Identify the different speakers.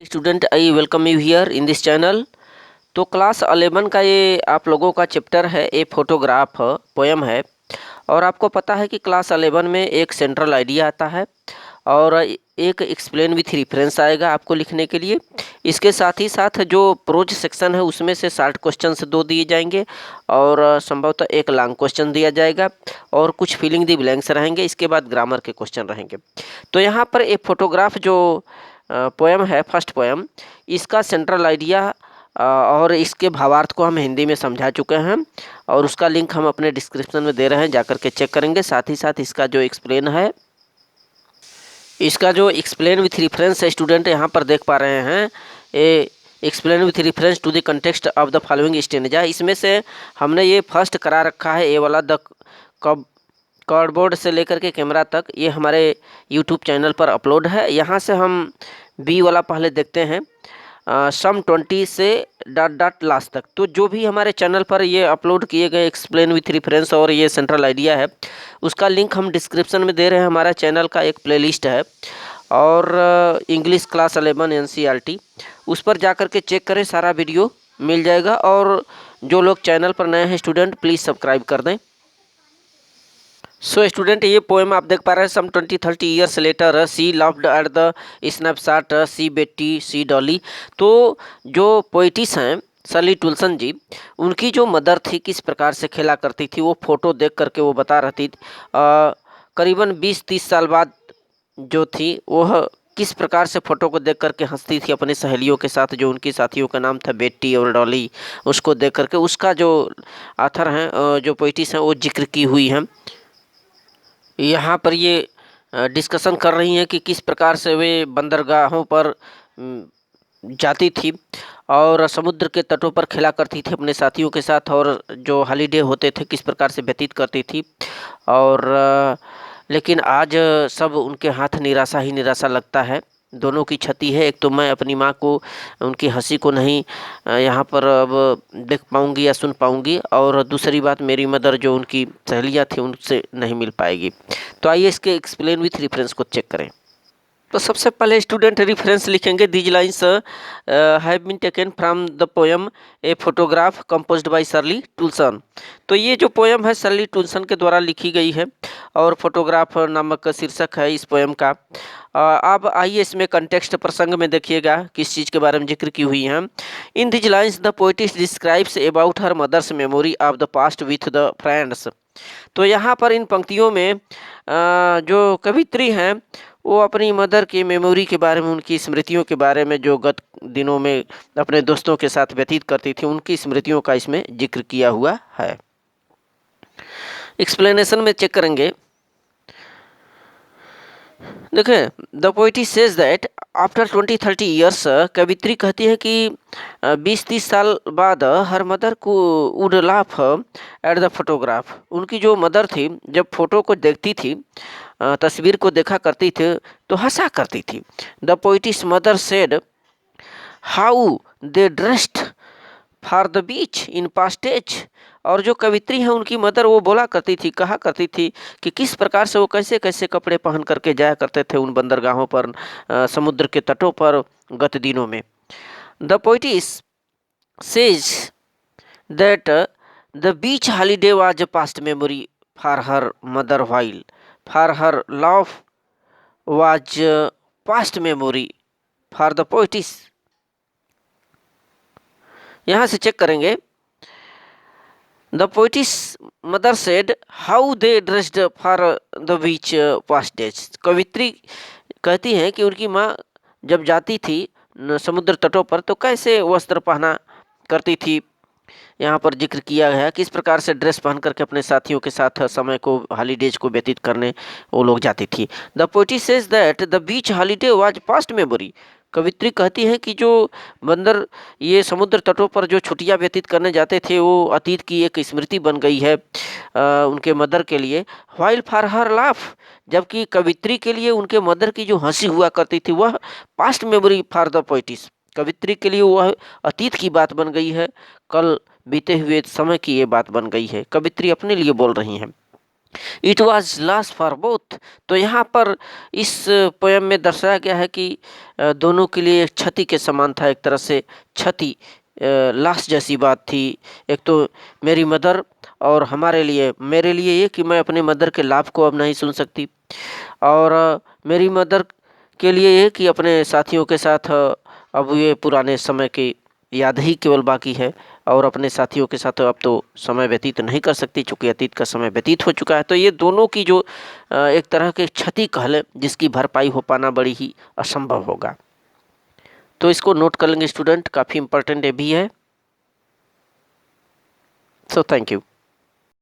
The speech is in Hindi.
Speaker 1: Student I welcome you here in this channel. तो क्लास 11 का ये आप लोगों का चैप्टर है, ये फोटोग्राफ पोएम है। और आपको पता है कि क्लास 11 में एक सेंट्रल आइडिया आता है और एक एक्सप्लेन विथ रेफरेंस आएगा आपको लिखने के लिए। इसके साथ ही साथ जो प्रोज सेक्शन है उसमें से शॉर्ट क्वेश्चन से 2 दिए जाएंगे और संभवतः एक लॉन्ग क्वेश्चन दिया जाएगा और कुछ फिलिंग द ब्लैंक्स रहेंगे। इसके बाद ग्रामर के क्वेश्चन रहेंगे। तो यहाँ पर एक फोटोग्राफ जो पोएम है, फर्स्ट पोएम, इसका सेंट्रल आइडिया और इसके भावार्थ को हम हिंदी में समझा चुके हैं और उसका लिंक हम अपने डिस्क्रिप्शन में दे रहे हैं, जाकर के चेक करेंगे। साथ ही साथ इसका जो एक्सप्लेन है, इसका जो एक्सप्लेन विथ रेफरेंस है स्टूडेंट यहाँ पर देख पा रहे हैं, ये explain with reference to the context of the following stanza. इसमें से हमने ये फर्स्ट करा रखा है, ये वाला द कार्डबोर्ड से लेकर के कैमरा तक, ये हमारे यूट्यूब चैनल पर अपलोड है। यहाँ से हम बी वाला पहले देखते हैं, सम 20 से डॉट लास्ट तक। तो जो भी हमारे चैनल पर ये अपलोड किए गए एक्सप्लेन विथ रेफरेंस और ये सेंट्रल आइडिया है, उसका लिंक हम डिस्क्रिप्शन में दे रहे हैं। हमारा चैनल का एक प्लेलिस्ट है और इंग्लिश क्लास 11 NCERT, उस पर जा कर के चेक करें, सारा वीडियो मिल जाएगा। और जो लोग चैनल पर नए हैं स्टूडेंट, प्लीज़ सब्सक्राइब कर दें। सो स्टूडेंट, ये पोएम आप देख पा रहे हैं, some 20-30 years later she loved at the snapshot she बेटी सी डॉली। तो जो पोइटिस हैं सर्ली टुल्सन जी, उनकी जो मदर थी किस प्रकार से खेला करती थी, वो फोटो देख करके वो बता रही थी। करीबन 20-30 साल बाद जो थी वह किस प्रकार से फ़ोटो को देख करके हंसती थी अपनी सहेलियों के साथ, जो उनकी साथियों का नाम था बेटी और डॉली। उसको देख करके उसका जो आथर हैं, जो पोइटिस हैं, वो जिक्र की हुई हैं। यहाँ पर ये डिस्कशन कर रही हैं कि किस प्रकार से वे बंदरगाहों पर जाती थी और समुद्र के तटों पर खेला करती थी अपने साथियों के साथ, और जो हॉलीडे होते थे किस प्रकार से व्यतीत करती थी। और लेकिन आज सब उनके हाथ निराशा ही निराशा लगता है। दोनों की क्षति है। एक तो मैं अपनी माँ को, उनकी हंसी को नहीं यहाँ पर अब देख पाऊँगी या सुन पाऊँगी, और दूसरी बात मेरी मदर जो उनकी सहेलियाँ थी उनसे नहीं मिल पाएगी। तो आइए इसके एक्सप्लेन विथ रेफरेंस को चेक करें। तो सबसे पहले स्टूडेंट रेफरेंस लिखेंगे, these lines have been taken from the poem a photograph composed by Shirley Toulson. तो ये जो पोएम है सर्ली टुल्सन के द्वारा लिखी गई है और फोटोग्राफ नामक शीर्षक है इस पोएम का। अब आइए इसमें कंटेक्स्ट प्रसंग में देखिएगा किस चीज़ के बारे में जिक्र की हुई है। In these lines the poetess describes about her mother's memory of the past with the friends. तो यहाँ पर इन पंक्तियों में जो कवित्री हैं वो अपनी मदर की मेमोरी के बारे में, उनकी स्मृतियों के बारे में, जो गत दिनों में अपने दोस्तों के साथ व्यतीत करती थी, उनकी स्मृतियों का इसमें जिक्र किया हुआ है। एक्सप्लेनेशन में चेक करेंगे। देखें, the poetess says that after 20-30 years, कवित्री कहती है कि 20-30 साल बाद हर मदर को would laugh at the photograph. उनकी जो मदर थी जब फोटो को देखती थी, तस्वीर को देखा करती थी, तो हंसा करती थी। The poetess mother said how they dressed for the beach in past age. और जो कवित्री है उनकी मदर, वो बोला करती थी, कहा करती थी कि किस प्रकार से वो कैसे कैसे कपड़े पहन करके जाया करते थे उन बंदरगाहों पर, समुद्र के तटों पर गत दिनों में। The poetess says that the beach holiday was past memory for her mother, while for her love was past memory for the poetess. यहाँ से चेक करेंगे। The poetess mother said how they dressed for the beach past days. कवित्री कहती हैं कि उनकी माँ जब जाती थी समुद्र तटों पर तो कैसे वस्त्र पहना करती थी। यहाँ पर जिक्र किया है किस प्रकार से ड्रेस पहन करके अपने साथियों के साथ समय को, हॉलीडेज को व्यतीत करने वो लोग जाती थी। The poetess says that the beach holiday was past memory. कवित्री कहती है कि जो बंदर ये समुद्र तटों पर जो छुट्टियां व्यतीत करने जाते थे वो अतीत की एक स्मृति बन गई है उनके मदर के लिए। व्हाइल फॉर हर लाफ, जबकि कवित्री के लिए उनके मदर की जो हंसी हुआ करती थी वह past memory for the poetess. कवित्री के लिए वह अतीत की बात बन गई है, कल बीते हुए समय की ये बात बन गई है। कवित्री अपने लिए बोल रही हैं। It was loss for both. तो यहाँ पर इस पोयम में दर्शाया गया है कि दोनों के लिए एक क्षति के समान था, एक तरह से क्षति लॉस जैसी बात थी। एक तो मेरी मदर और हमारे लिए, मेरे लिए ये कि मैं अपने मदर के लाभ को अब नहीं सुन सकती, और मेरी मदर के लिए ये कि अपने साथियों के साथ अब ये पुराने समय की याद ही केवल बाकी है, और अपने साथियों के साथ अब तो समय व्यतीत नहीं कर सकती चूँकि अतीत का समय व्यतीत हो चुका है। तो ये दोनों की जो एक तरह की क्षति कह लें, जिसकी भरपाई हो पाना बड़ी ही असंभव होगा। तो इसको नोट कर लेंगे स्टूडेंट, काफ़ी इंपॉर्टेंट ये भी है। So thank you.